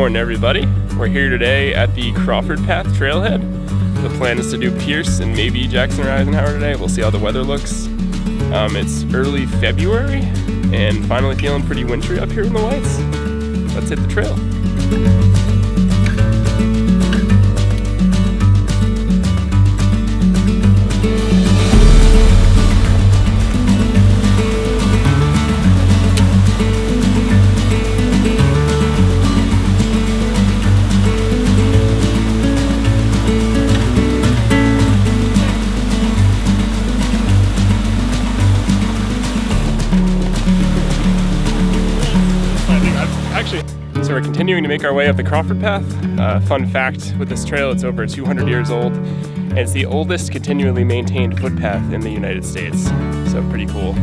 morning, everybody. We're here today at the Crawford Path Trailhead. The plan is to do Pierce and maybe Jackson or Eisenhower today. We'll see how the weather looks. It's early February and finally feeling pretty wintry up here in the Whites. Let's hit the trail. So we're continuing to make our way up the Crawford Path. Fun fact with this trail, it's over 200 years old, and it's the oldest continually maintained footpath in the United States. So pretty cool.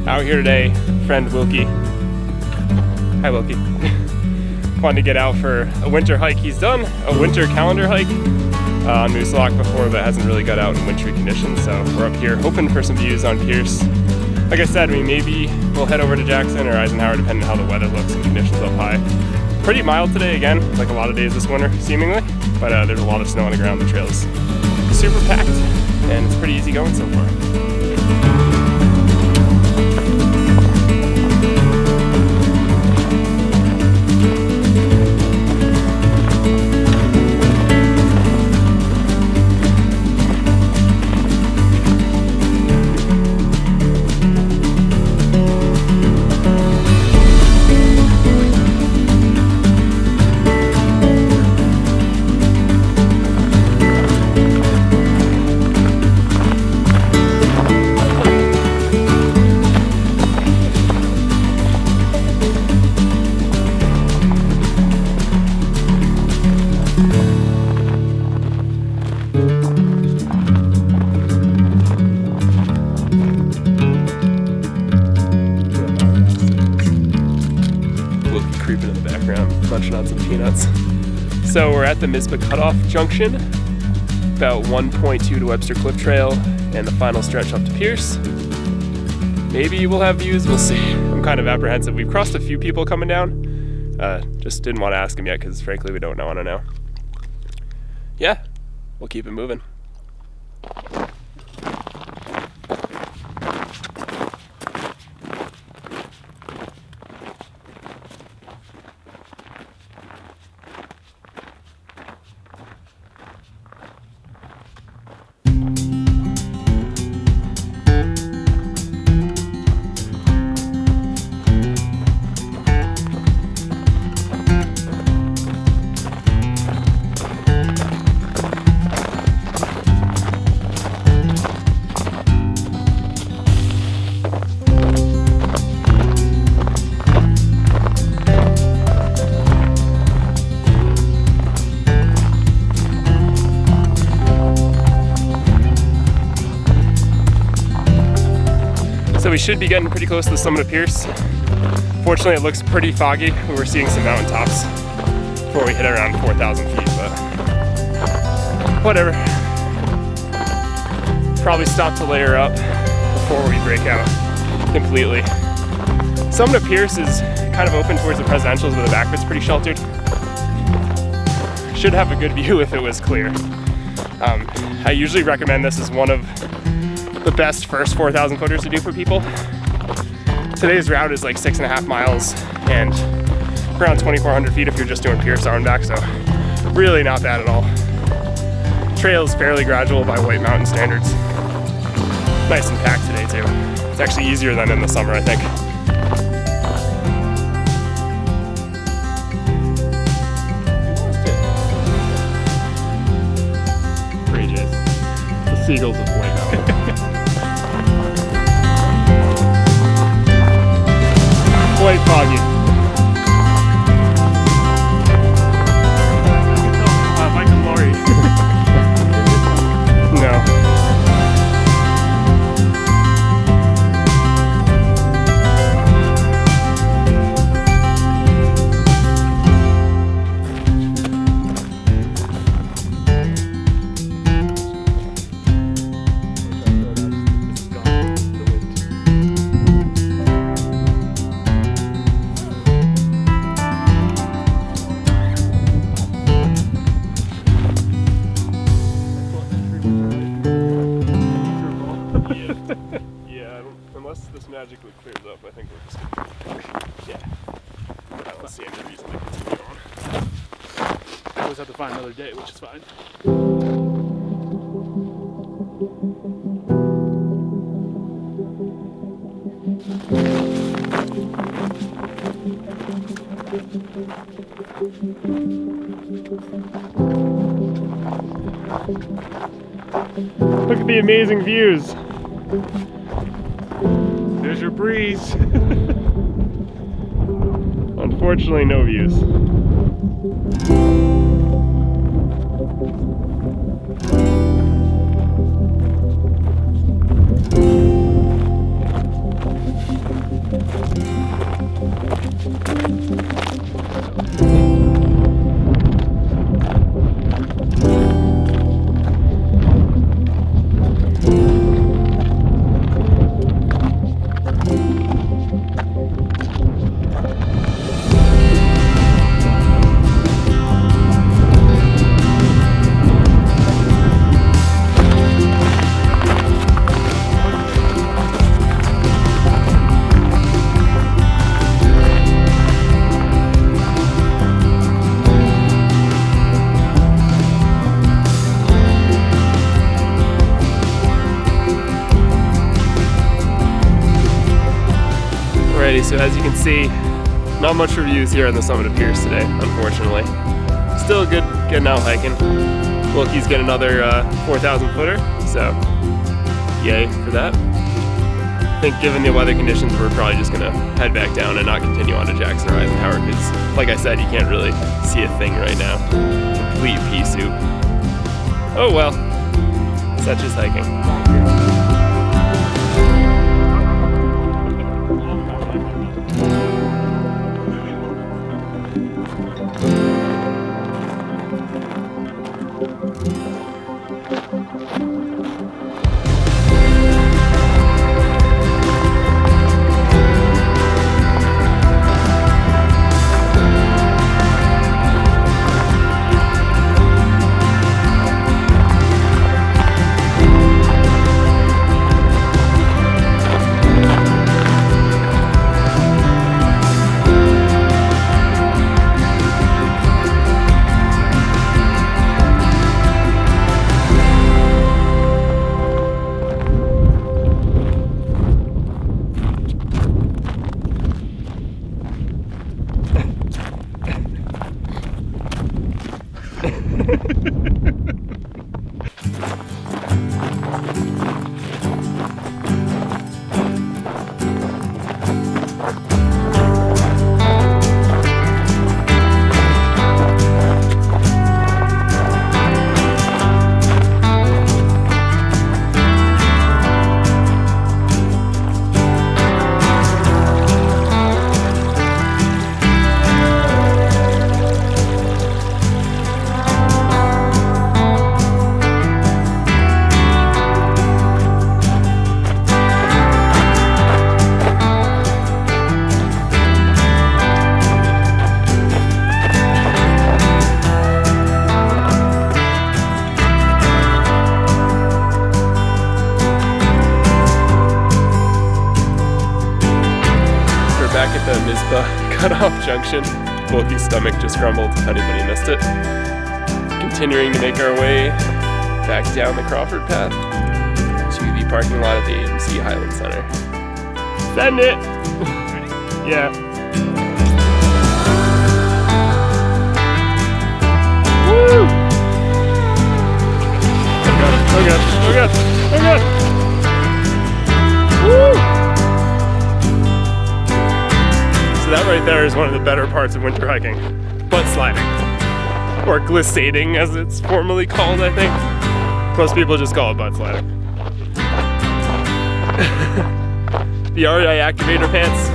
Out here today, friend Wilkie. Hi Wilkie. Wanted to get out for a winter hike. He's done a winter calendar hike on Moosilauke before, but hasn't really got out in wintry conditions. So we're up here hoping for some views on Pierce. Like I said, maybe we'll head over to Jackson or Eisenhower depending on how the weather looks and conditions up high. Pretty mild today again, like a lot of days this winter seemingly, but there's a lot of snow on the ground. The trail is super packed and it's pretty easy going so far. Creeping in the background, munching on some peanuts. So we're at the Mizpah Cutoff Junction, about 1.2 to Webster Cliff Trail, and the final stretch up to Pierce. Maybe we'll have views, we'll see. I'm kind of apprehensive. We've crossed a few people coming down. Just didn't want to ask them yet because frankly we don't want to know. Yeah, we'll keep it moving. So we should be getting pretty close to the summit of Pierce. Fortunately, it looks pretty foggy. We were seeing some mountain tops before we hit around 4,000 feet, but whatever. Probably stop to layer up before we break out completely. Summit of Pierce is kind of open towards the presidentials, but the back bit's pretty sheltered. Should have a good view if it was clear. I usually recommend this as one of the best first 4,000 footers to do for people. Today's route is like 6.5 miles and around 2,400 feet if you're just doing Pierce and back, so really not bad at all. Trail is fairly gradual by White Mountain standards. Nice and packed today too. It's actually easier than in the summer, I think. The seagulls of White Mountain. Quite foggy. Mike and Lori. No. magically clears up, I think we're just gonna, yeah. I don't see any reason to continue on. I always have to find another day, which is fine. Look at the amazing views. There's your breeze. Unfortunately, no views. So as you can see, not much reviews here on the summit of Pierce today, unfortunately. Still good getting out hiking. Wilkie's getting another 4,000 footer, so yay for that. I think given the weather conditions, we're probably just gonna head back down and not continue on to Jackson or Eisenhower because, like I said, you can't really see a thing right now. Complete pea soup. Oh well, such is hiking. At the Mizpah Cutoff Junction. Wilkie's stomach just grumbled, if anybody missed it. Continuing to make our way back down the Crawford path to the parking lot at the AMC Highland Center. Send it! Yeah. Woo! Oh god, oh god, oh god, oh god! Woo! That right there is one of the better parts of winter hiking. Butt sliding. Or glissading as it's formally called, I think. Most people just call it butt sliding. The REI Activator pants.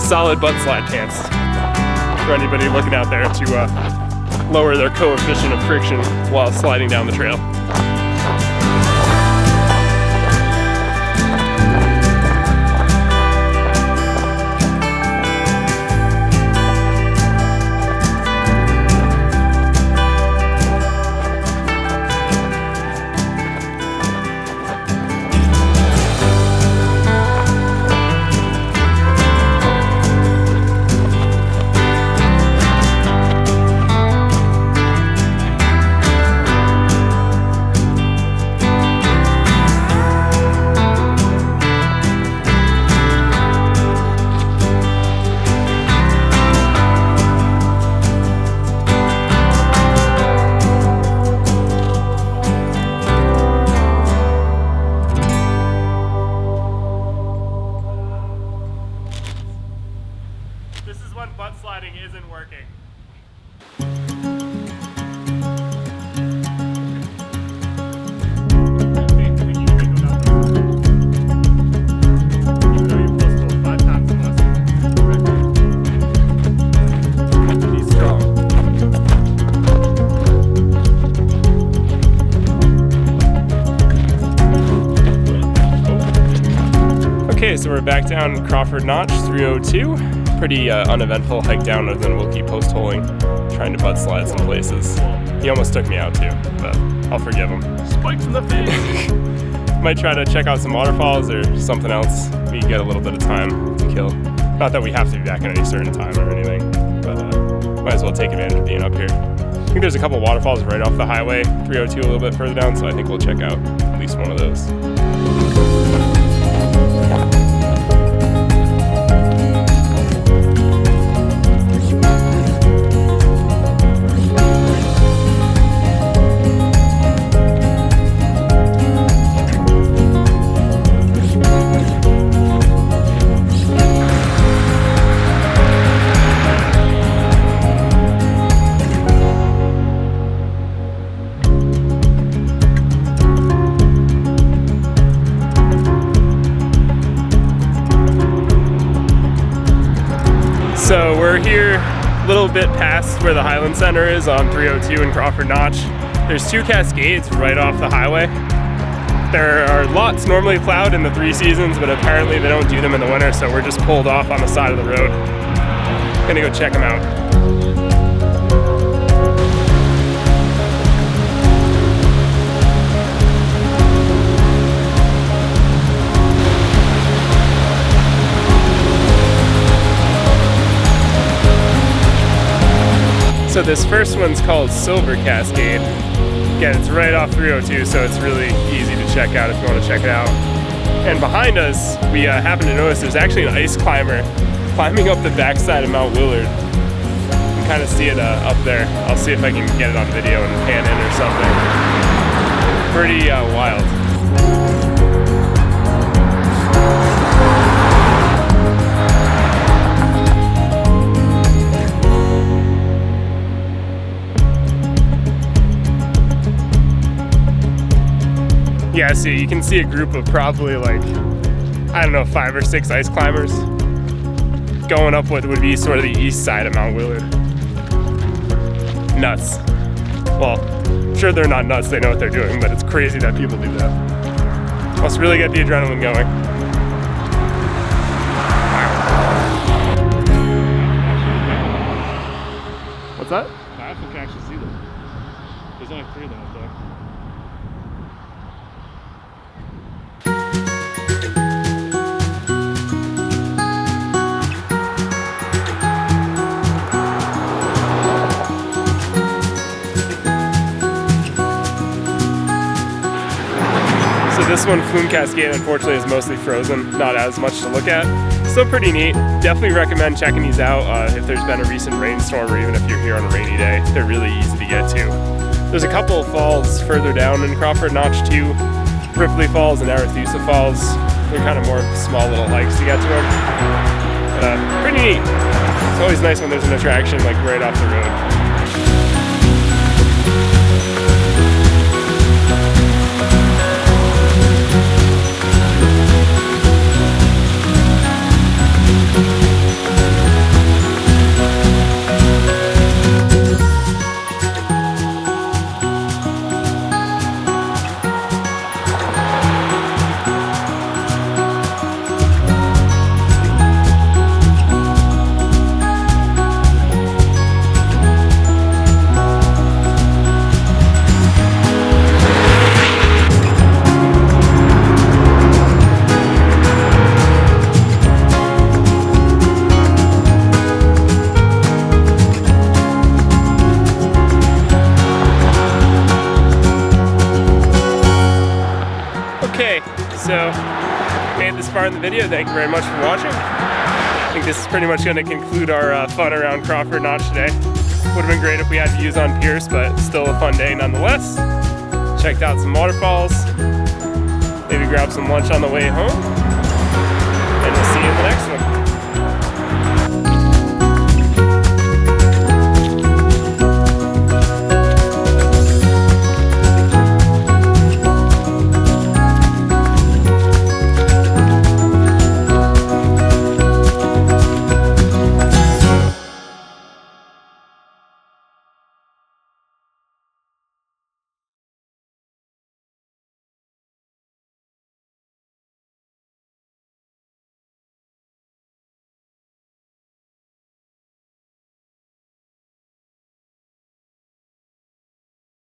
Solid butt slide pants. For anybody looking out there to lower their coefficient of friction while sliding down the trail. This is when butt sliding isn't working. Okay, so we're back down Crawford Notch, 302. Pretty uneventful hike down other than Wilkie post-holing, trying to butt slide some places. He almost took me out too, but I'll forgive him. Spikes in the face. Might try to check out some waterfalls or something else. We get a little bit of time to kill. Not that we have to be back at any certain time or anything, but might as well take advantage of being up here. I think there's a couple waterfalls right off the highway, 302 a little bit further down, so I think we'll check out at least one of those. So we're here a little bit past where the Highland Center is on 302 in Crawford Notch. There's two cascades right off the highway. There are lots normally plowed in the 3 seasons, but apparently they don't do them in the winter, so we're just pulled off on the side of the road. Gonna go check them out. So this first one's called Silver Cascade. Again, it's right off 302, so it's really easy to check out if you want to check it out. And behind us, we happen to notice there's actually an ice climber climbing up the backside of Mount Willard. You can kind of see it up there. I'll see if I can get it on video and pan in or something. Pretty wild. Yeah, so you can see a group of probably like, I don't know, 5 or 6 ice climbers going up what would be sort of the east side of Mount Willard. Nuts. Well, I'm sure they're not nuts, they know what they're doing, but it's crazy that people do that. Must really get the adrenaline going. What's that? I can actually see them. There's only 3 of them up there. This one, Flume Cascade, unfortunately is mostly frozen, not as much to look at. Still pretty neat. Definitely recommend checking these out if there's been a recent rainstorm or even if you're here on a rainy day. They're really easy to get to. There's a couple of falls further down in Crawford Notch too. Ripley Falls and Arethusa Falls. They're kind of more small little hikes to get to them. But pretty neat. It's always nice when there's an attraction like right off the road. So, made this far in the video. Thank you very much for watching. I think this is pretty much going to conclude our fun around Crawford Notch today. Would have been great if we had to use on Pierce, but still a fun day nonetheless. Checked out some waterfalls. Maybe grab some lunch on the way home. And we'll see you in the next